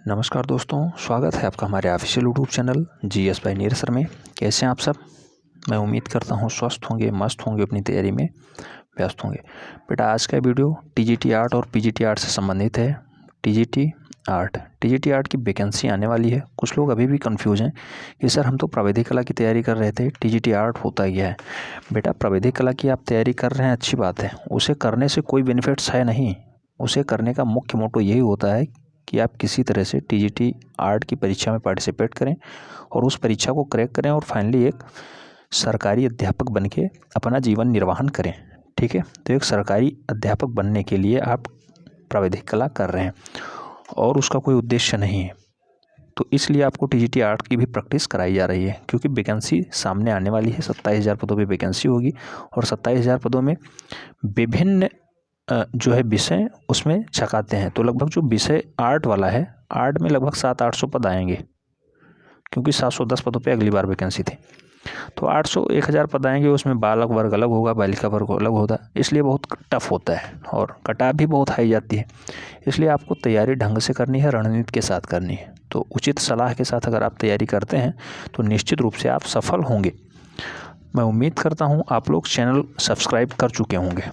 नमस्कार दोस्तों, स्वागत है आपका हमारे official YouTube channel GS bye Neeraj sir में। कैसे हैं आप सब? मैं उम्मीद करता हूं स्वस्थ होंगे, मस्त होंगे, अपनी तैयारी में व्यस्त होंगे। बेटा आज का वीडियो टीजीटी आर्ट और पीजीटी आर्ट से संबंधित है। टीजीटी आर्ट की वैकेंसी आने वाली है। कुछ लोग अभी भी कंफ्यूज हैं कि सर हम तो प्राविधिक कला की तैयारी कर रहे थे, टीजीटी आर्ट होता क्या है? बेटा प्राविधिक कला की आप तैयारी कर रहे हैं, अच्छी बात है। उसे करने से कोई बेनिफिट्स है नहीं। उसे करने का मुख्य मोटो यही होता है कि आप किसी तरह से टीजीटी आर्ट की परीक्षा में पार्टिसिपेट करें और उस परीक्षा को क्रैक करें और फाइनली एक सरकारी अध्यापक बन के अपना जीवन निर्वाहन करें। ठीक है, तो एक सरकारी अध्यापक बनने के लिए आप प्राविधिक कला कर रहे हैं और उसका कोई उद्देश्य नहीं है, तो इसलिए आपको टीजीटी आर्ट की भी प्रैक्टिस कराई जा रही है। क्योंकि वैकेंसी सामने आने वाली है, 27,000 पदों पर वैकेंसी होगी और 27,000 पदों में विभिन्न जो है विषय उसमें छकाते हैं। तो लगभग जो विषय आर्ट वाला है, आर्ट में लगभग 700-800 पद आएंगे, क्योंकि 710 पदों पे अगली बार वैकेंसी थी। तो 800-1000 पद आएंगे। उसमें बालक वर्ग अलग होगा, बालिका वर्ग अलग होगा, इसलिए बहुत टफ होता है और कटाव भी बहुत हाई जाती है। इसलिए आपको तैयारी ढंग से करनी है, रणनीति के साथ करनी है। तो उचित सलाह के साथ अगर आप तैयारी करते हैं तो निश्चित रूप से आप सफल होंगे। मैं उम्मीद करता हूँ आप लोग चैनल सब्सक्राइब कर चुके होंगे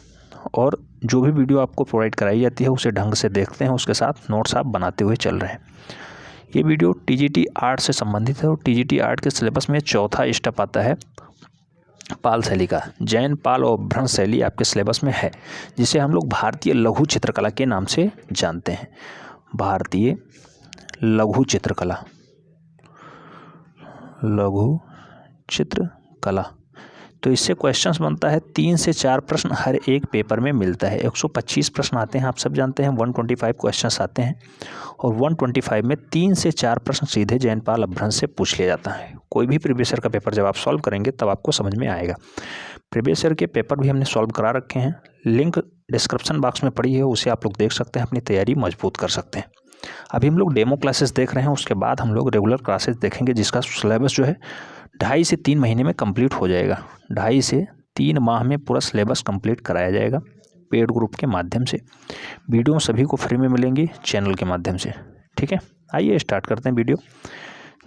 और जो भी वीडियो आपको प्रोवाइड कराई जाती है उसे ढंग से देखते हैं, उसके साथ नोट्स आप बनाते हुए चल रहे हैं। ये वीडियो टीजीटी आर्ट से संबंधित है और टीजीटी आर्ट के सिलेबस में चौथा स्टेप आता है पाल शैली का। जैन, पाल और भ्रंश शैली आपके सिलेबस में है, जिसे हम लोग भारतीय लघु चित्रकला के नाम से जानते हैं। भारतीय लघु चित्रकला, लघु चित्रकला। तो इससे क्वेश्चंस बनता है 3 से 4 प्रश्न हर एक पेपर में मिलता है। 125 प्रश्न आते हैं, आप सब जानते हैं। 125 क्वेश्चंस आते हैं और 125 में 3 से 4 प्रश्न सीधे जैन, पाल, अपभ्रंश से पूछ लिया जाता है। कोई भी प्रीवियस ईयर का पेपर जब आप सॉल्व करेंगे तब आपको समझ में आएगा। प्रीवियस ईयर के पेपर भी हमने सॉल्व करा रखे हैं, लिंक डिस्क्रिप्शन बॉक्स में पड़ी है, उसे आप लोग देख सकते हैं, अपनी तैयारी मजबूत कर सकते हैं। अभी हम लोग डेमो क्लासेस देख रहे हैं, उसके बाद हम लोग रेगुलर क्लासेस देखेंगे, जिसका सिलेबस जो है 2.5 से 3 महीने में कंप्लीट हो जाएगा। 2.5 से 3 माह में पूरा सिलेबस कंप्लीट कराया जाएगा पेड ग्रुप के माध्यम से। वीडियो सभी को फ्री में मिलेंगी चैनल के माध्यम से। ठीक है, आइए स्टार्ट करते हैं वीडियो।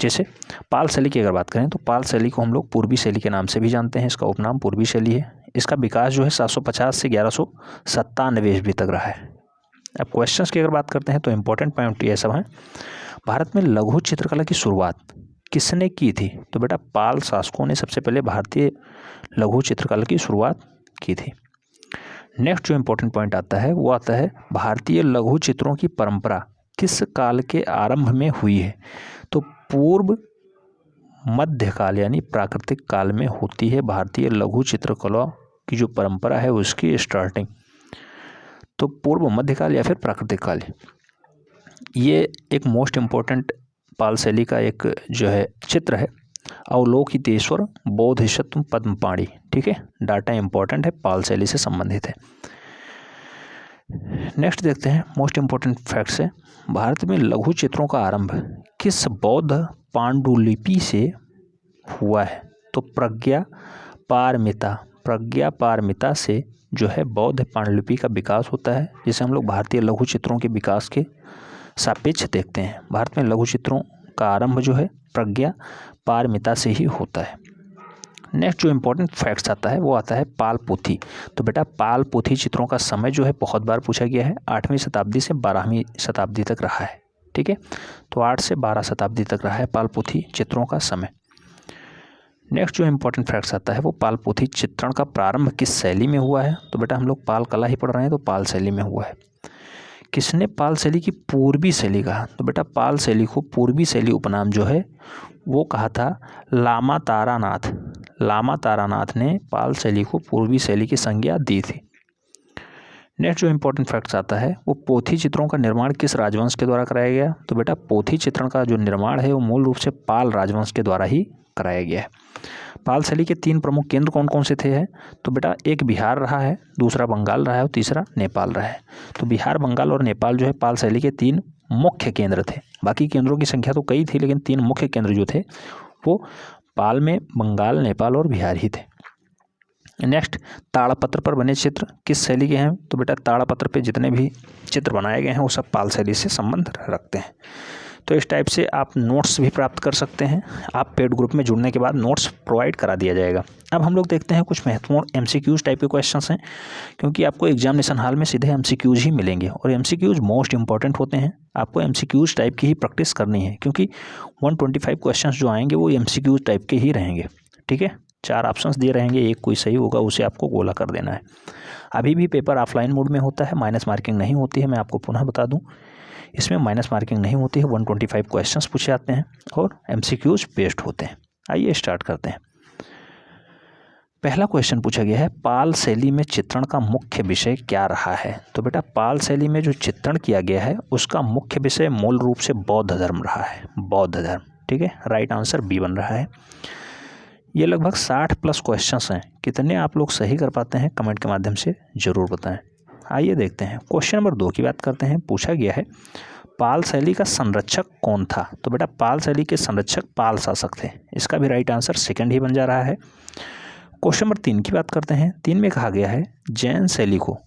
जैसे पाल शैली की अगर बात करें तो पाल शैली को हम लोग पूर्वी शैली के नाम से भी जानते हैं। इसका उपनाम पूर्वी शैली है। इसका विकास जो है 750 से 1197 ईस्वी तक रहा है। अब क्वेश्चंस की अगर बात करते हैं तो इम्पोर्टेंट पॉइंट ये सब है। भारत में लघु चित्रकला की शुरुआत किसने की थी? तो बेटा पाल शासकों ने सबसे पहले भारतीय लघु चित्रकला की शुरुआत की थी। नेक्स्ट जो इम्पोर्टेंट पॉइंट आता है वो आता है भारतीय लघु चित्रों की परंपरा किस काल के आरंभ में हुई है? तो पूर्व मध्यकाल यानी प्राकृतिक काल में होती है भारतीय लघु चित्रकला की जो परंपरा है उसकी स्टार्टिंग। तो पूर्व मध्यकाल या फिर प्राकृतिक काल, ये एक मोस्ट इम्पोर्टेंट पाल शैली का एक जो है चित्र है। अवलोकितेश्वर बोधिसत्व पद्मपाणि। ठीक है, डाटा इंपॉर्टेंट है, पाल शैली से संबंधित है। नेक्स्ट देखते हैं मोस्ट इम्पोर्टेंट फैक्ट्स है। भारत में लघु चित्रों का आरंभ किस बौद्ध पांडुलिपि से हुआ है? तो प्रज्ञा पारमिता से जो है बौद्ध पांडुलिपि का विकास होता है, जिसे हम लोग भारतीय लघु चित्रों के विकास के सापेक्ष देखते हैं। भारत में लघु चित्रों का आरंभ जो है प्रज्ञा पारमिता से ही होता है। नेक्स्ट जो इम्पोर्टेंट फैक्ट्स आता है वो आता है पाल पोथी। तो बेटा पाल पोथी चित्रों का समय जो है बहुत बार पूछा गया है, 8वीं शताब्दी से 12वीं शताब्दी तक रहा है। ठीक है, तो 8 से 12 शताब्दी तक रहा है पाल पोथी चित्रों का समय। नेक्स्ट जो इम्पोर्टेंट फैक्ट्स आता है वो पाल पोथी चित्रण का प्रारंभ किस शैली में हुआ है? तो बेटा हम लोग पाल कला ही पढ़ रहे हैं, तो पाल शैली में हुआ है। किसने पाल शैली की पूर्वी शैली कहा? तो बेटा पाल शैली को पूर्वी शैली उपनाम जो है वो कहा था लामा तारानाथ ने पाल शैली को पूर्वी शैली की संज्ञा दी थी। नेक्स्ट जो इम्पोर्टेंट फैक्ट्स आता है वो पोथी चित्रों का निर्माण किस राजवंश के द्वारा कराया गया? तो बेटा पोथी चित्रण का जो निर्माण है वो मूल रूप से पाल राजवंश के द्वारा ही कराया गया है। पाल शैली के 3 प्रमुख केंद्र कौन कौन से थे हैं? तो बेटा एक बिहार रहा है, दूसरा बंगाल रहा है और तीसरा नेपाल रहा है। तो बिहार, बंगाल और नेपाल जो है पाल शैली के 3 मुख्य केंद्र थे। बाकी केंद्रों की संख्या तो कई थी, लेकिन 3 मुख्य केंद्र जो थे वो पाल में बंगाल, नेपाल और बिहार ही थे। नेक्स्ट ताड़पत्र पर बने चित्र किस शैली के हैं? तो बेटा ताड़पत्र पे जितने भी चित्र बनाए गए हैं वो सब पाल शैली से संबंध रखते हैं। तो इस टाइप से आप नोट्स भी प्राप्त कर सकते हैं। आप पेड ग्रुप में जुड़ने के बाद नोट्स प्रोवाइड करा दिया जाएगा। अब हम लोग देखते हैं कुछ महत्वपूर्ण MCQs टाइप के क्वेश्चंस हैं, क्योंकि आपको एग्जामिनेशन हॉल में सीधे MCQs ही मिलेंगे और MCQs मोस्ट इंपॉर्टेंट होते हैं। आपको MCQs टाइप की ही प्रैक्टिस करनी है, क्योंकि 125 क्वेश्चंस जो आएंगे वो MCQs टाइप के ही रहेंगे। ठीक है, 4 ऑप्शंस दिए रहेंगे, एक कोई सही होगा उसे आपको गोला कर देना है। अभी भी पेपर ऑफलाइन मोड में होता है, माइनस मार्किंग नहीं होती है। मैं आपको पुनः बता दूं, इसमें माइनस मार्किंग नहीं होती है। 125 क्वेश्चंस पूछे जाते हैं और MCQs बेस्ड होते हैं। आइए स्टार्ट करते हैं। पहला क्वेश्चन पूछा गया है, पाल शैली में चित्रण का मुख्य विषय क्या रहा है। तो बेटा पाल शैली में जो चित्रण किया गया है उसका मुख्य विषय मूल रूप से बौद्ध धर्म रहा है। बौद्ध धर्म, ठीक है, राइट आंसर बी बन रहा है। ये लगभग 60+ क्वेश्चंस हैं। कितने आप लोग सही कर पाते हैं कमेंट के माध्यम से ज़रूर बताएं। आइए देखते हैं क्वेश्चन नंबर 2 की बात करते हैं। पूछा गया है, पाल शैली का संरक्षक कौन था। तो बेटा पाल शैली के संरक्षक पाल शासक थे। इसका भी राइट आंसर सेकंड ही बन जा रहा है। क्वेश्चन नंबर 3 की बात करते हैं। 3 में कहा गया है, जैन शैली को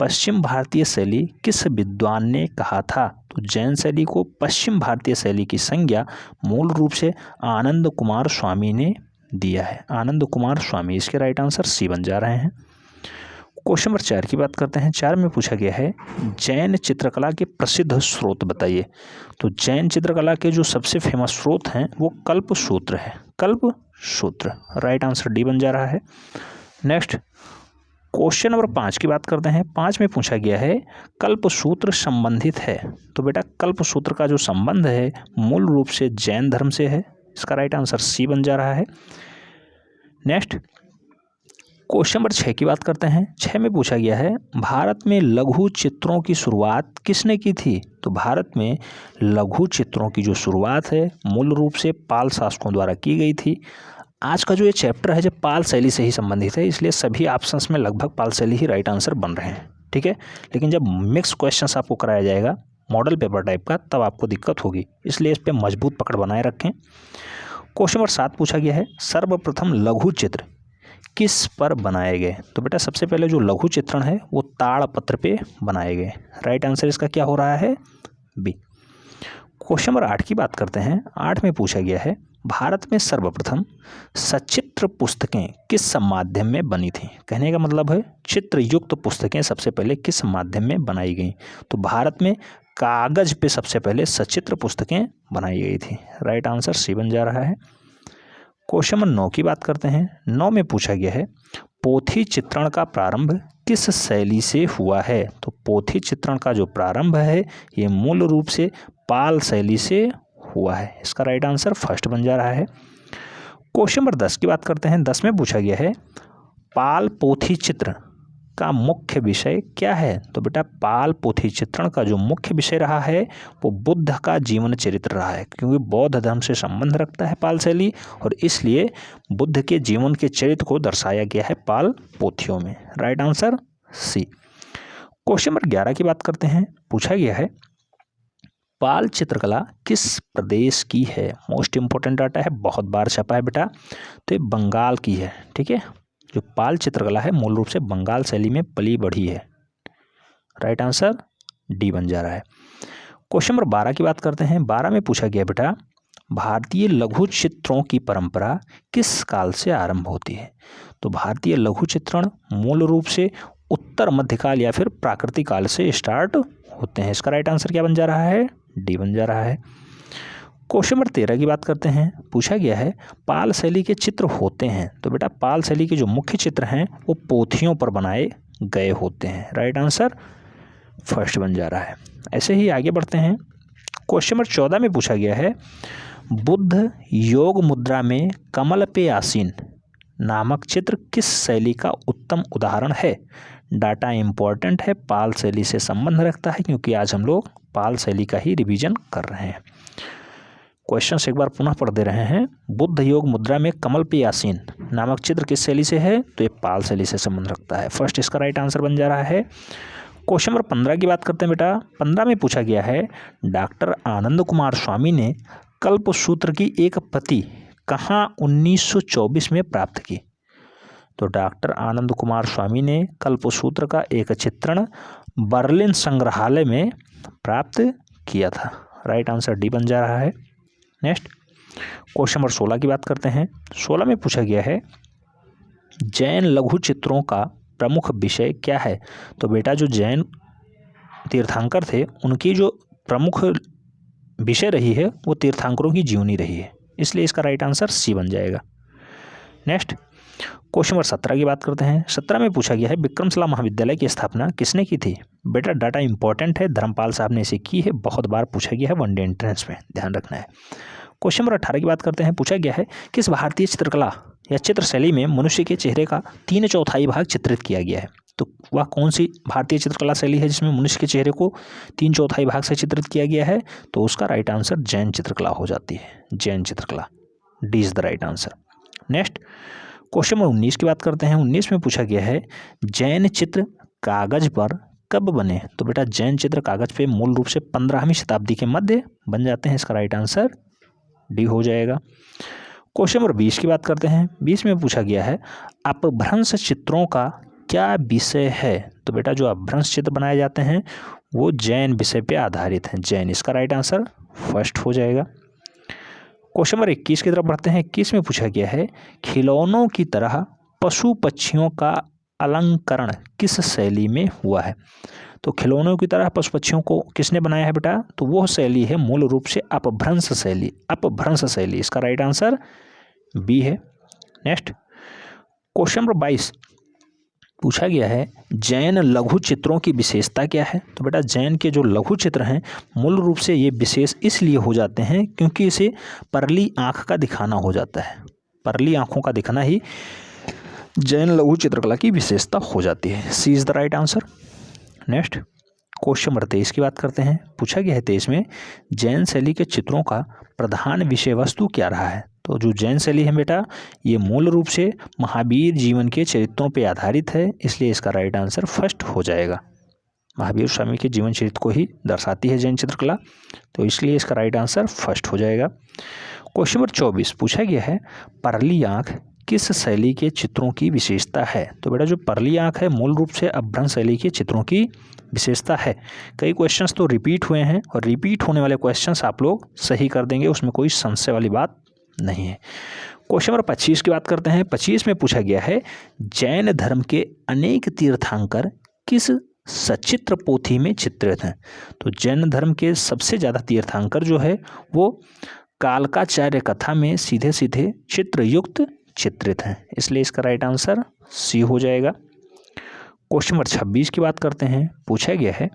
पश्चिम भारतीय शैली किस विद्वान ने कहा था। तो जैन शैली को पश्चिम भारतीय शैली की संज्ञा मूल रूप से आनंद कुमार स्वामी ने दिया है। आनंद कुमार स्वामी, इसके राइट आंसर सी बन जा रहे हैं। क्वेश्चन नंबर 4 की बात करते हैं। 4 में पूछा गया है, जैन चित्रकला के प्रसिद्ध स्रोत बताइए। तो जैन चित्रकला के जो सबसे फेमस स्रोत हैं वो कल्पसूत्र है। कल्पसूत्र, राइट आंसर डी बन जा रहा है। नेक्स्ट क्वेश्चन नंबर 5 की बात करते हैं। 5 में पूछा गया है, कल्पसूत्र संबंधित है। तो बेटा कल्पसूत्र का जो संबंध है मूल रूप से जैन धर्म से है। इसका राइट आंसर सी बन जा रहा है। नेक्स्ट क्वेश्चन नंबर 6 की बात करते हैं। 6 में पूछा गया है, भारत में लघु चित्रों की शुरुआत किसने की थी। तो भारत में लघु चित्रों की जो शुरुआत है मूल रूप से पाल शासकों द्वारा की गई थी। आज का जो ये चैप्टर है जो पाल शैली से ही संबंधित है, इसलिए सभी ऑप्शंस में लगभग पाल शैली ही राइट आंसर बन रहे हैं। ठीक है, लेकिन जब मिक्स क्वेश्चंस आपको कराया जाएगा मॉडल पेपर टाइप का, तब आपको दिक्कत होगी, इसलिए इस पर मजबूत पकड़ बनाए रखें। क्वेश्चन नंबर 7 पूछा गया है, सर्वप्रथम लघु चित्र किस पर बनाए गए। तो बेटा सबसे पहले जो लघु चित्रण है वो ताड़पत्र पे बनाए गए। राइट आंसर इसका क्या हो रहा है, बी। क्वेश्चन नंबर 8 की बात करते हैं। 8 में पूछा गया है, भारत में सर्वप्रथम सचित्र पुस्तकें किस माध्यम में बनी थी। कहने का मतलब है चित्र युक्त पुस्तकें सबसे पहले किस माध्यम में बनाई गई। तो भारत में कागज पे सबसे पहले सचित्र पुस्तकें बनाई गई थी। राइट आंसर सी बन जा रहा है। क्वेश्चन नंबर 9 की बात करते हैं। 9 में पूछा गया है, पोथी चित्रण का प्रारंभ किस शैली से हुआ है। तो पोथी चित्रण का जो प्रारंभ है ये मूल रूप से पाल शैली से हुआ है। इसका राइट आंसर फर्स्ट बन जा रहा है। क्वेश्चन नंबर 10 की बात करते हैं। 10 में पूछा गया है, पाल पोथी चित्र का मुख्य विषय क्या है। तो बेटा पाल पोथी चित्रण का जो मुख्य विषय रहा है वो बुद्ध का जीवन चरित्र रहा है, क्योंकि बौद्ध धर्म से संबंध रखता है पाल शैली और इसलिए बुद्ध के जीवन के चरित्र को दर्शाया गया है पाल पोथियों में। Right answer C. Question number 11 की बात करते हैं। पूछा गया है, पाल चित्रकला किस प्रदेश की है। मोस्ट इंपॉर्टेंट डाटा है, बहुत बार छपा है बेटा। तो ये बंगाल की है। ठीक है, जो पाल चित्रकला है मूल रूप से बंगाल शैली में पली बढ़ी है। राइट आंसर डी बन जा रहा है। क्वेश्चन नंबर 12 की बात करते हैं। 12 में पूछा गया बेटा, भारतीय लघु चित्रों की परंपरा किस काल से आरंभ होती है। तो भारतीय लघु चित्रण मूल रूप से उत्तर मध्यकाल या फिर प्राकृतिक काल से स्टार्ट होते हैं। इसका राइट आंसर क्या बन जा रहा है, डी बन जा रहा है। क्वेश्चन नंबर 13 की बात करते हैं। पूछा गया है, पाल शैली के चित्र होते हैं। तो बेटा पाल शैली के जो मुख्य चित्र हैं वो पोथियों पर बनाए गए होते हैं। राइट आंसर फर्स्ट बन जा रहा है। ऐसे ही आगे बढ़ते हैं। क्वेश्चन नंबर 14 में पूछा गया है, बुद्ध योग मुद्रा में कमल पे आसीन नामक चित्र किस शैली का उत्तम उदाहरण है। डाटा इंपॉर्टेंट है, पाल शैली से संबंध रखता है, क्योंकि आज हम लोग पाल शैली का ही रिवीजन कर रहे हैं। क्वेश्चन एक बार पुनः पढ़ दे रहे हैं। बुद्ध योग मुद्रा में कमल पे आसीन नामक चित्र किस शैली से है। तो ये पाल शैली से संबंध रखता है। फर्स्ट इसका राइट आंसर बन जा रहा है। क्वेश्चन नंबर 15 की बात करते हैं बेटा। 15 में पूछा गया है, डॉक्टर आनंद कुमार स्वामी ने कल्पसूत्र की एक प्रति कहाँ 1924 में प्राप्त की। तो डॉक्टर आनंद कुमार स्वामी ने कल्पसूत्र का एक चित्रण बर्लिन संग्रहालय में प्राप्त किया था। राइट आंसर डी बन जा रहा है। नेक्स्ट क्वेश्चन नंबर 16 की बात करते हैं। 16 में पूछा गया है जैन लघु चित्रों का प्रमुख विषय क्या है। तो बेटा जो जैन तीर्थंकर थे उनकी जो प्रमुख विषय रही है वो तीर्थंकरों की जीवनी रही है, इसलिए इसका राइट आंसर सी बन जाएगा। नेक्स्ट क्वेश्चन नंबर 17 की बात करते हैं। 17 में पूछा गया है विक्रमशिला महाविद्यालय की स्थापना किसने की थी। बेटा डाटा इंपॉर्टेंट है, धर्मपाल साहब ने इसे की है, बहुत बार पूछा गया है वनडे एंट्रेंस में, ध्यान रखना है। क्वेश्चन नंबर 18 की बात करते हैं। पूछा गया है किस भारतीय चित्रकला या चित्र शैली में मनुष्य के चेहरे का 3/4 भाग चित्रित किया गया है। तो वह कौन सी भारतीय चित्रकला शैली है जिसमें मनुष्य के चेहरे को 3/4 भाग से चित्रित किया गया है। तो उसका राइट आंसर जैन चित्रकला हो जाती है, जैन चित्रकला, D is the right answer. Next question number 19 की बात करते हैं। 19 में पूछा गया है जैन चित्र कागज पर कब बने। तो बेटा जैन चित्र कागज पे मूल रूप से 15वीं शताब्दी के मध्य बन जाते हैं, इसका राइट आंसर डी हो जाएगा। क्वेश्चन नंबर 20 की बात करते हैं। 20 में पूछा गया है अपभ्रंश चित्रों का क्या विषय है। तो बेटा जो अपभ्रंश चित्र बनाए जाते हैं वो जैन विषय पे आधारित हैं, जैन, इसका राइट आंसर फर्स्ट हो जाएगा। क्वेश्चन नंबर 21 की तरफ बढ़ते हैं। 21 में पूछा गया है खिलौनों की तरह पशु पक्षियों का अलंकरण किस शैली में हुआ है। तो खिलौनों की तरह पशु पक्षियों को किसने बनाया है बेटा। तो वो शैली है मूल रूप से अपभ्रंश शैली, अपभ्रंश शैली, इसका राइट आंसर बी है। नेक्स्ट क्वेश्चन नंबर 22 पूछा गया है जैन लघु चित्रों की विशेषता क्या है। तो बेटा जैन के जो लघु चित्र हैं मूल रूप से ये विशेष इसलिए हो जाते हैं क्योंकि इसे परली आंख का दिखाना हो जाता है, परली आंखों का दिखना ही जैन लघु चित्रकला की विशेषता हो जाती है, C is the right answer. Next question number 23 की बात करते हैं। पूछा गया है 23 में जैन शैली के चित्रों का प्रधान विषय वस्तु क्या रहा है। तो जो जैन शैली है बेटा ये मूल रूप से महावीर जीवन के चरित्रों पर आधारित है, इसलिए इसका राइट आंसर फर्स्ट हो जाएगा। महावीर स्वामी के जीवन चरित्र को ही दर्शाती है जैन चित्रकला, तो इसलिए इसका राइट आंसर फर्स्ट हो जाएगा। क्वेश्चन नंबर 24 पूछा गया है परली आंख किस शैली के चित्रों की विशेषता है। तो बेटा जो परली आंख है मूल रूप से अपभ्रंश शैली के चित्रों की विशेषता है। कई क्वेश्चंस तो रिपीट हुए हैं और रिपीट होने वाले क्वेश्चंस आप लोग सही कर देंगे, उसमें कोई संशय वाली बात नहीं है। क्वेश्चन नंबर 25 की बात करते हैं। 25 में पूछा गया है जैन धर्म के अनेक तीर्थंकर किस सचित्र पोथी में चित्रित हैं। तो जैन धर्म के सबसे ज़्यादा तीर्थंकर जो है वो कालकाचार्य कथा में सीधे सीधे चित्रयुक्त चित्रित हैं, इसलिए इसका राइट आंसर सी हो जाएगा। क्वेश्चन नंबर 26 की बात करते हैं। पूछा गया है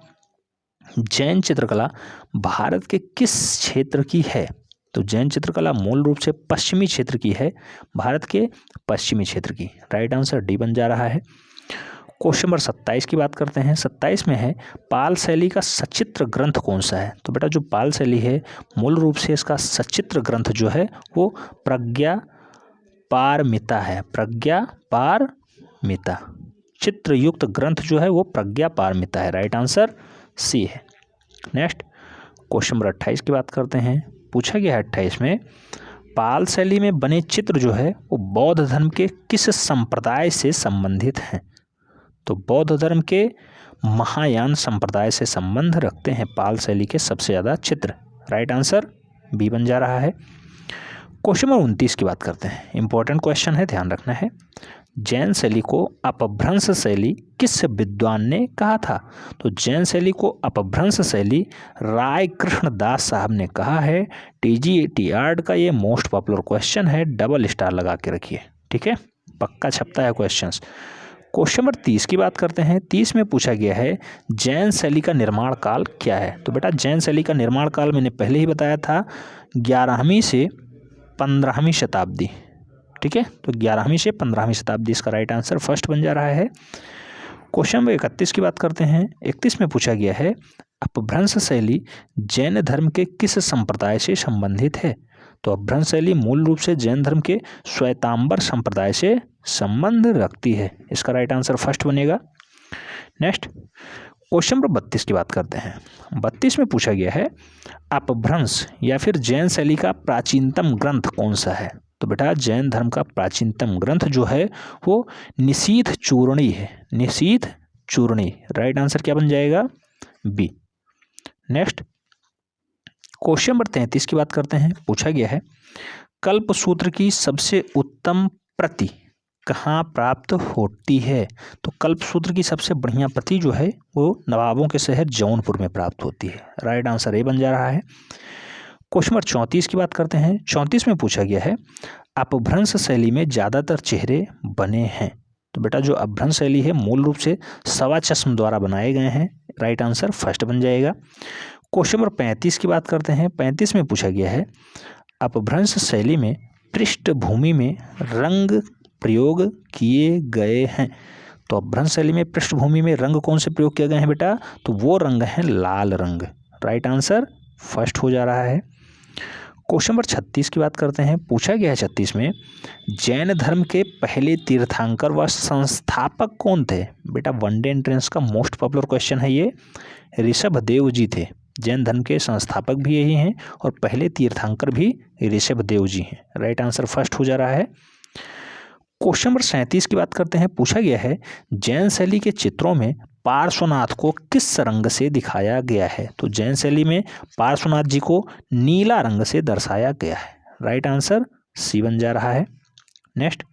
जैन चित्रकला भारत के किस क्षेत्र की है। तो जैन चित्रकला मूल रूप से पश्चिमी क्षेत्र की है, भारत के पश्चिमी क्षेत्र की, राइट आंसर डी बन जा रहा है। क्वेश्चन नंबर 27 की बात करते हैं। 27 में है पाल शैली का सचित्र ग्रंथ कौन सा है। तो बेटा जो पाल शैली है मूल रूप से इसका सचित्र ग्रंथ जो है वो प्रज्ञा पारमिता है, प्रज्ञा पारमिता, चित्रयुक्त ग्रंथ जो है वो प्रज्ञा पारमिता है, राइट आंसर सी है। नेक्स्ट क्वेश्चन नंबर 28 की बात करते हैं। पूछा गया है 28 में पाल शैली में बने चित्र जो है वो बौद्ध धर्म के किस संप्रदाय से संबंधित हैं। तो बौद्ध धर्म के महायान संप्रदाय से संबंध रखते हैं पाल शैली के सबसे ज़्यादा चित्र, राइट आंसर बी बन जा रहा है। क्वेश्चन नंबर 29 की बात करते हैं। इंपॉर्टेंट क्वेश्चन है, ध्यान रखना है। जैन शैली को अपभ्रंश शैली किस विद्वान ने कहा था। तो जैन शैली को अपभ्रंश शैली राय कृष्ण दास साहब ने कहा है। TGT का ये मोस्ट पॉपुलर क्वेश्चन है, डबल स्टार लगा के रखिए, ठीक है, पक्का छपता है क्वेश्चंस। क्वेश्चन नंबर 30 की बात करते हैं। 30 में पूछा गया है जैन शैली का निर्माण काल क्या है। तो बेटा जैन शैली का निर्माण काल मैंने पहले ही बताया था 11वीं से 15वीं शताब्दी, ठीक है, तो 11वीं से 15वीं शताब्दी इसका राइट आंसर फर्स्ट बन जा रहा है। क्वेश्चन नंबर 31 की बात करते हैं। 31 में पूछा गया है अपभ्रंश शैली जैन धर्म के किस संप्रदाय से संबंधित है। तो अपभ्रंश शैली मूल रूप से जैन धर्म के श्वेतांबर संप्रदाय से संबंध रखती है, इसका राइट आंसर फर्स्ट बनेगा। नेक्स्ट क्वेश्चन नंबर 32 की बात करते हैं। 32 में पूछा गया है अपभ्रंश या फिर जैन शैली का प्राचीनतम ग्रंथ कौन सा है। तो बेटा जैन धर्म का प्राचीनतम ग्रंथ जो है वो निशीथ चूर्णी है, निशीथ चूर्णी, राइट आंसर क्या बन जाएगा बी। नेक्स्ट क्वेश्चन नंबर 33 की बात करते हैं। पूछा गया है कल्प सूत्र की सबसे उत्तम प्रति कहाँ प्राप्त होती है? तो कल्प सूत्र की सबसे बढ़िया प्रति जो है वो नवाबों के शहर जौनपुर में प्राप्त होती है। राइट आंसर ए बन जा रहा है। क्वेश्चन नंबर 34 की बात करते हैं। 34 में पूछा गया है अपभ्रंश शैली में ज्यादातर चेहरे बने हैं। तो बेटा जो अपभ्रंश शैली है मूल रूप से सवा चश्म द्वारा बनाए गए हैं। राइट आंसर फर्स्ट बन जाएगा। क्वेश्चन नंबर 35 की बात करते हैं। 35 में पूछा गया है अपभ्रंश शैली में पृष्ठभूमि में रंग प्रयोग किए गए हैं। तो अपभ्रंश शैली में पृष्ठभूमि में रंग कौन से प्रयोग किए गए हैं बेटा? तो वो रंग है लाल रंग। राइट आंसर फर्स्ट हो जा रहा है। क्वेश्चन नंबर 36 की बात करते हैं। पूछा गया है 36 में जैन धर्म के पहले तीर्थंकर व संस्थापक कौन थे? बेटा वनडे एंट्रेंस का मोस्ट पॉपुलर क्वेश्चन है ये। ऋषभदेव जी थे। जैन धर्म के संस्थापक भी यही हैं और पहले तीर्थंकर भी ऋषभदेव जी हैं। राइट आंसर फर्स्ट हो जा रहा है। क्वेश्चन नंबर 37 की बात करते हैं। पूछा गया है जैन शैली के चित्रों में पार्श्वनाथ को किस रंग से दिखाया गया है? तो जैन शैली में पार्श्वनाथ जी को नीला रंग से दर्शाया गया है। राइट आंसर सी बन जा रहा है। नेक्स्ट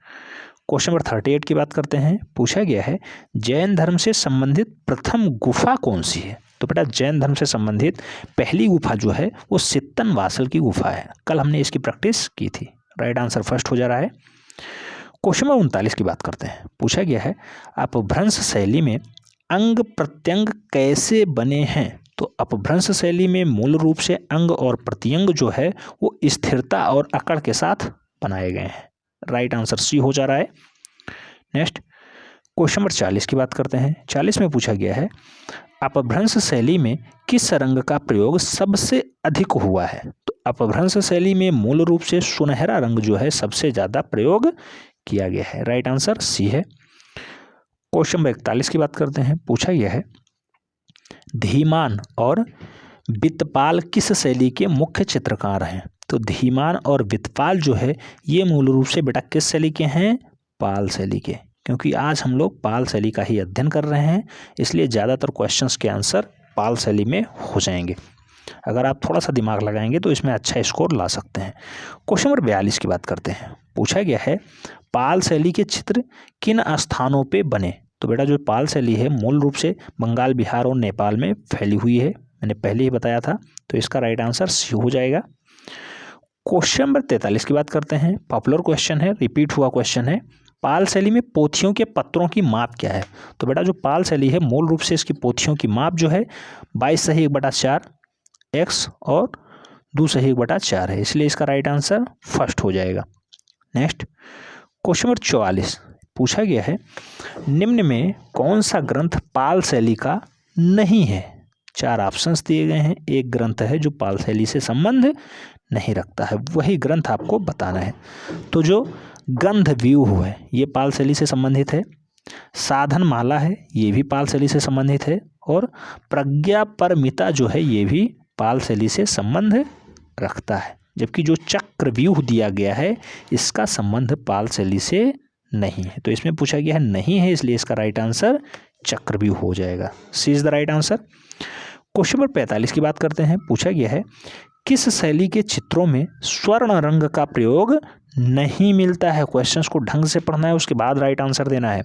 क्वेश्चन नंबर 38 की बात करते हैं। पूछा गया है जैन धर्म से संबंधित प्रथम गुफा कौन सी है? तो बेटा जैन धर्म से संबंधित पहली गुफा जो है वो सित्तन वासल की गुफा है। कल हमने इसकी प्रैक्टिस की थी। राइट आंसर फर्स्ट हो जा रहा है। क्वेश्चन नंबर 39 की बात करते हैं। पूछा गया है अपभ्रंश शैली में अंग प्रत्यंग कैसे बने हैं? तो अपभ्रंश शैली में मूल रूप से अंग और प्रत्यंग जो है वो स्थिरता और अकड़ के साथ बनाए गए हैं। राइट आंसर सी हो जा रहा है। नेक्स्ट क्वेश्चन नंबर 40 की बात करते हैं। 40 में पूछा गया है अपभ्रंश शैली में किस रंग का प्रयोग सबसे अधिक हुआ है? तो अपभ्रंश शैली में मूल रूप से सुनहरा रंग जो है सबसे ज्यादा प्रयोग किया गया है। राइट आंसर सी है। क्वेश्चन नंबर 41 की बात करते हैं। पूछा गया है धीमान और वित्तपाल किस शैली के मुख्य चित्रकार हैं? तो धीमान और वित्तपाल जो है ये मूल रूप से बेटा किस शैली के हैं? पाल शैली के। क्योंकि आज हम लोग पाल शैली का ही अध्ययन कर रहे हैं इसलिए ज़्यादातर क्वेश्चंस के आंसर पाल शैली में हो जाएंगे। अगर आप थोड़ा सा दिमाग लगाएंगे तो इसमें अच्छा स्कोर ला सकते हैं। क्वेश्चन नंबर 42 की बात करते हैं। पूछा गया है पाल शैली के चित्र किन स्थानों पे बने? तो बेटा जो पाल शैली है मूल रूप से बंगाल, बिहार और नेपाल में फैली हुई है। मैंने पहले ही बताया था। तो इसका राइट आंसर सी हो जाएगा। क्वेश्चन नंबर 43 की बात करते हैं। पॉपुलर क्वेश्चन है, रिपीट हुआ क्वेश्चन है। पाल शैली में पोथियों के पत्रों की माप क्या है? तो बेटा जो पाल शैली है मूल रूप से इसकी पोथियों की माप जो है 22/1/4 x और 2/1/4 है। इसलिए इसका राइट आंसर फर्स्ट हो जाएगा। नेक्स्ट क्वेश्चन नंबर 44 पूछा गया है निम्न में कौन सा ग्रंथ पाल शैली का नहीं है? 4 ऑप्शंस दिए गए हैं। एक ग्रंथ है जो पाल शैली से संबंध नहीं रखता है, वही ग्रंथ आपको बताना है। तो जो गंध व्यूह है ये पाल शैली से संबंधित है। साधन माला है ये भी पाल शैली से संबंधित है। और प्रज्ञा परमिता जो है ये भी पाल शैली से संबंध रखता है। जबकि जो चक्रव्यूह दिया गया है इसका संबंध पाल शैली से नहीं है। तो इसमें पूछा गया है नहीं है, इसलिए इसका राइट आंसर चक्रव्यूह हो जाएगा। C is the right answer. Question number 45 की बात करते हैं। पूछा गया है किस शैली के चित्रों में स्वर्ण रंग का प्रयोग नहीं मिलता है? क्वेश्चंस को ढंग से पढ़ना है उसके बाद राइट आंसर देना है।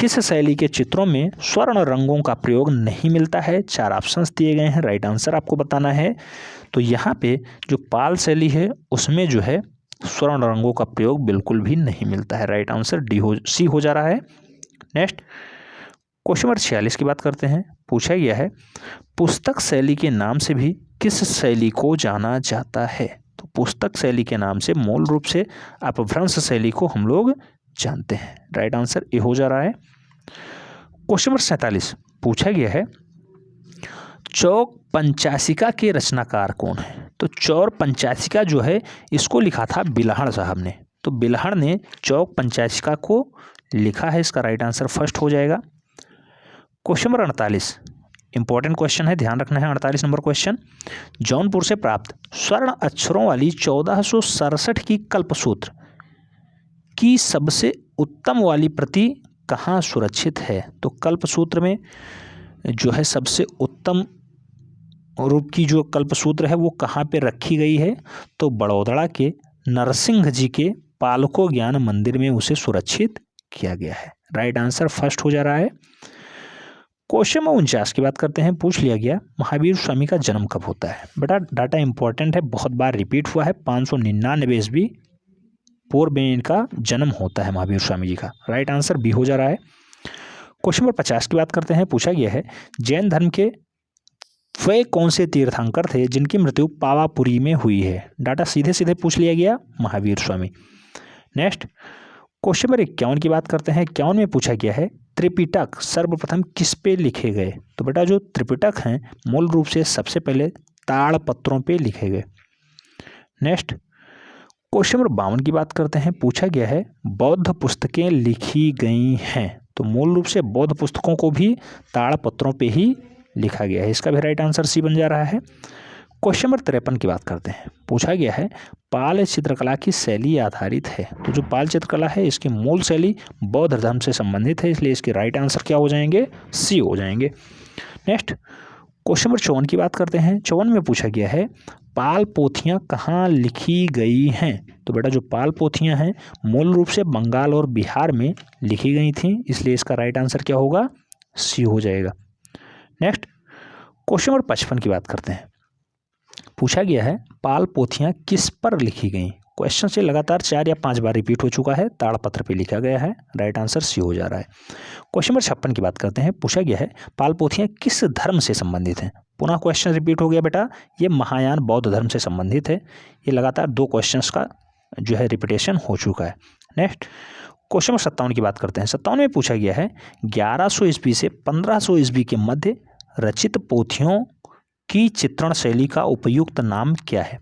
किस शैली के चित्रों में स्वर्ण रंगों का प्रयोग नहीं मिलता है? 4 ऑप्शंस दिए गए हैं, राइट आंसर आपको बताना है। तो यहाँ पे जो पाल शैली है उसमें जो है स्वर्ण रंगों का प्रयोग बिल्कुल भी नहीं मिलता है। राइट आंसर सी हो जा रहा है। नेक्स्ट क्वेश्चन नंबर 46 की बात करते हैं। पूछा गया है पुस्तक शैली के नाम से भी किस शैली को जाना जाता है? तो पुस्तक शैली के नाम से मूल रूप से अपभ्रंश शैली को हम लोग जानते हैं। राइट आंसर ए हो जा रहा है। क्वेश्चन नंबर 47 पूछा गया है चौक पंचाशिका के रचनाकार कौन है? तो चौर पंचाशिका जो है इसको लिखा था बिल्हण साहब ने। तो बिल्हण ने चौक पंचाशिका को लिखा है। इसका राइट आंसर फर्स्ट हो जाएगा। क्वेश्चन नंबर 48 इंपॉर्टेंट क्वेश्चन है, ध्यान रखना है। 48 नंबर क्वेश्चन जौनपुर से प्राप्त स्वर्ण अक्षरों वाली 1467 की कल्पसूत्र की सबसे उत्तम वाली प्रति कहाँ सुरक्षित है? तो कल्पसूत्र में जो है सबसे उत्तम रूप की जो कल्पसूत्र है वो कहाँ पे रखी गई है, तो बड़ौदड़ा के नरसिंह जी के पालको ज्ञान मंदिर में उसे सुरक्षित किया गया है। राइट आंसर फर्स्ट हो जा रहा है। क्वेश्चन नंबर 49 की बात करते हैं। पूछ लिया गया महावीर स्वामी का जन्म कब होता है। बेटा डाटा इंपॉर्टेंट है, बहुत बार रिपीट हुआ है। 599 ईस्वी पूर्व में इनका जन्म होता है महावीर स्वामी जी का। राइट आंसर बी हो जा रहा है। क्वेश्चन नंबर 50 की बात करते हैं। पूछा गया है जैन धर्म के वे कौन से तीर्थंकर थे जिनकी मृत्यु पावापुरी में हुई है। डाटा सीधे सीधे पूछ लिया गया, Mahavir Swami. Next question number 51 की बात करते हैं। 51 में पूछा गया है त्रिपिटक सर्वप्रथम किस पे लिखे गए। तो बेटा जो त्रिपिटक हैं मूल रूप से सबसे पहले ताड़पत्रों पे लिखे गए। नेक्स्ट क्वेश्चन नंबर 52 की बात करते हैं। पूछा गया है बौद्ध पुस्तकें लिखी गई हैं। तो मूल रूप से बौद्ध पुस्तकों को भी ताड़पत्रों पे ही लिखा गया है। इसका भी राइट आंसर सी बन जा रहा है। क्वेश्चन नंबर 53 की बात करते हैं। पूछा गया है पाल चित्रकला की शैली आधारित है। तो जो पाल चित्रकला है इसकी मूल शैली बौद्ध धर्म से संबंधित है, इसलिए इसके राइट आंसर क्या हो जाएंगे, सी हो जाएंगे। नेक्स्ट क्वेश्चन नंबर 54 की बात करते हैं। 54 में पूछा गया है पाल पोथियाँ कहाँ लिखी गई हैं। तो बेटा जो पाल पोथियाँ हैं मूल रूप से बंगाल और बिहार में लिखी गई थी, इसलिए इसका राइट आंसर क्या होगा, सी हो जाएगा। नेक्स्ट क्वेश्चन नंबर 55 की बात करते हैं। पूछा गया है पाल पोथियाँ किस पर लिखी गई। क्वेश्चन से लगातार 4 या 5 बार रिपीट हो चुका है, ताड़पत्र पे लिखा गया है। राइट आंसर सी हो जा रहा है। क्वेश्चन नंबर 56 की बात करते हैं। पूछा गया है पाल पोथियाँ किस धर्म से संबंधित हैं। पुनः क्वेश्चन रिपीट हो गया बेटा, ये महायान बौद्ध धर्म से संबंधित है। ये लगातार 2 क्वेश्चंस का जो है रिपीटेशन हो चुका है। नेक्स्ट क्वेश्चन नंबर 57 की बात करते हैं। 57 में पूछा गया है 1100 ईस्वी से 1500 ईस्वी के मध्य रचित पोथियों की चित्रण शैली का उपयुक्त नाम क्या है।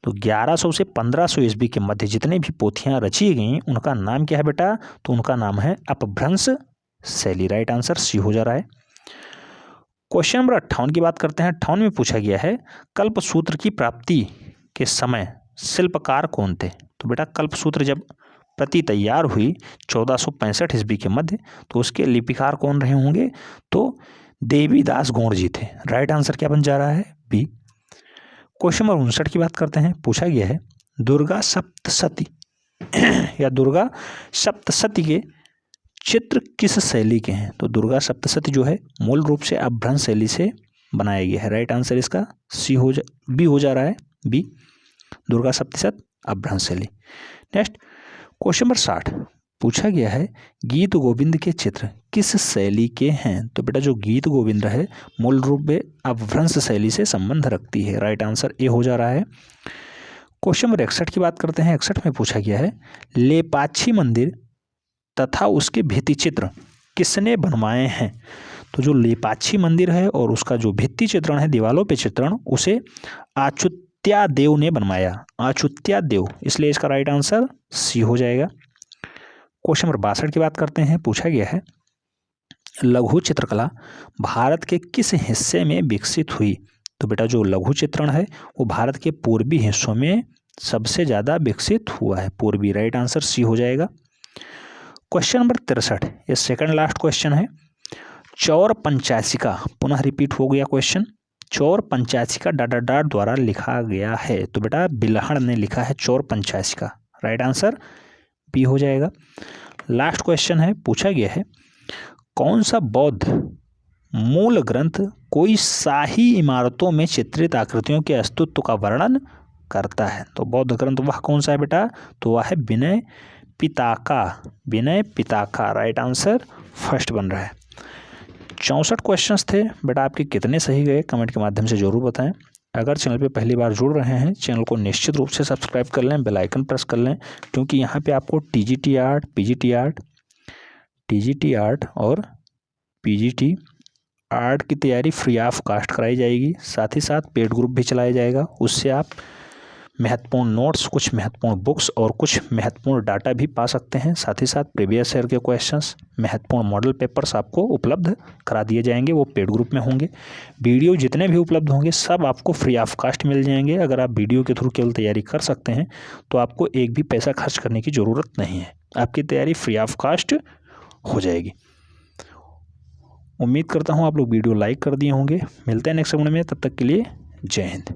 तो 1100 से 1500 ईस्वी के मध्य जितने भी पोथियां रची गई उनका नाम क्या है बेटा, तो उनका नाम है अपभ्रंश शैली। राइट आंसर सी हो जा रहा है। क्वेश्चन नंबर 58 की बात करते हैं। 58 में पूछा गया है कल्पसूत्र की प्राप्ति के समय शिल्पकार कौन थे। तो बेटा कल्पसूत्र जब प्रति तैयार हुई 1465 ईस्वी के मध्य, तो उसके लिपिकार कौन रहे होंगे, तो देवीदास गौड़ जी थे। राइट आंसर क्या बन जा रहा है, बी। क्वेश्चन नंबर 59 की बात करते हैं। पूछा गया है दुर्गा सप्तशती या दुर्गा सप्तशती के चित्र किस शैली के हैं। तो दुर्गा सप्तशती जो है मूल रूप से अपभ्रंश शैली से बनाया गया है। राइट आंसर इसका बी हो जा रहा है, बी। दुर्गा सप्तशती अपभ्रंश शैली। नेक्स्ट क्वेश्चन नंबर 60 पूछा गया है गीत गोविंद के चित्र किस शैली के हैं। तो बेटा जो गीत गोविंद है मूल रूप में अपभ्रंश शैली से संबंध रखती है। राइट आंसर ए हो जा रहा है। क्वेश्चन नंबर 61 की बात करते हैं। 61 में पूछा गया है लेपाक्षी मंदिर तथा उसके भित्ति चित्र किसने बनवाए हैं। तो जो लेपाक्षी मंदिर है और उसका जो भित्ति चित्रण है, दीवालों पे चित्रण, उसे अच्युत्यादेव ने बनवाया, अच्युत्यादेव, इसलिए इसका राइट आंसर सी हो जाएगा। क्वेश्चन नंबर 62 की बात करते हैं। पूछा गया है लघु चित्रकला भारत के किस हिस्से में विकसित हुई। तो बेटा जो लघु चित्रण है वो भारत के पूर्वी हिस्सों में सबसे ज़्यादा विकसित हुआ है, पूर्वी। राइट आंसर सी हो जाएगा। क्वेश्चन नंबर 63, ये सेकंड लास्ट क्वेश्चन है। चौर पंचाशिका, पुनः रिपीट हो गया क्वेश्चन। चौर पंचाशिका डाट द्वारा लिखा गया है। तो बेटा बिल्हड़ ने लिखा है चौर पंचाशिका। राइट आंसर बी हो जाएगा। लास्ट क्वेश्चन है। पूछा गया है कौन सा बौद्ध मूल ग्रंथ कोई शाही इमारतों में चित्रित आकृतियों के अस्तित्व का वर्णन करता है। तो बौद्ध ग्रंथ वह कौन सा है बेटा, तो वह है विनय पिताका, विनय पिताका। राइट आंसर फर्स्ट बन रहा है। 64 क्वेश्चंस थे बेटा, आपके कितने सही गए कमेंट के माध्यम से जरूर बताएं। अगर चैनल पे पहली बार जुड़ रहे हैं, चैनल को निश्चित रूप से सब्सक्राइब कर लें, बेल आइकन प्रेस कर लें, क्योंकि यहाँ पे आपको टीजीटी आर्ट, टीजीटी आर्ट और पीजीटी आर्ट की तैयारी फ्री ऑफ कॉस्ट कराई जाएगी। साथ ही साथ पेड ग्रुप भी चलाया जाएगा, उससे आप महत्वपूर्ण नोट्स, कुछ महत्वपूर्ण बुक्स और कुछ महत्वपूर्ण डाटा भी पा सकते हैं। साथ ही साथ प्रीवियस ईयर के क्वेश्चंस, महत्वपूर्ण मॉडल पेपर्स आपको उपलब्ध करा दिए जाएंगे, वो पेड ग्रुप में होंगे। वीडियो जितने भी उपलब्ध होंगे सब आपको फ्री ऑफ कॉस्ट मिल जाएंगे। अगर आप वीडियो के थ्रू केवल तैयारी कर सकते हैं तो आपको एक भी पैसा खर्च करने की ज़रूरत नहीं है, आपकी तैयारी फ्री ऑफ कॉस्ट हो जाएगी। उम्मीद करता हूँ आप लोग वीडियो लाइक कर दिए होंगे। मिलते हैं नेक्स्ट वीडियो में, तब तक के लिए जय हिंद।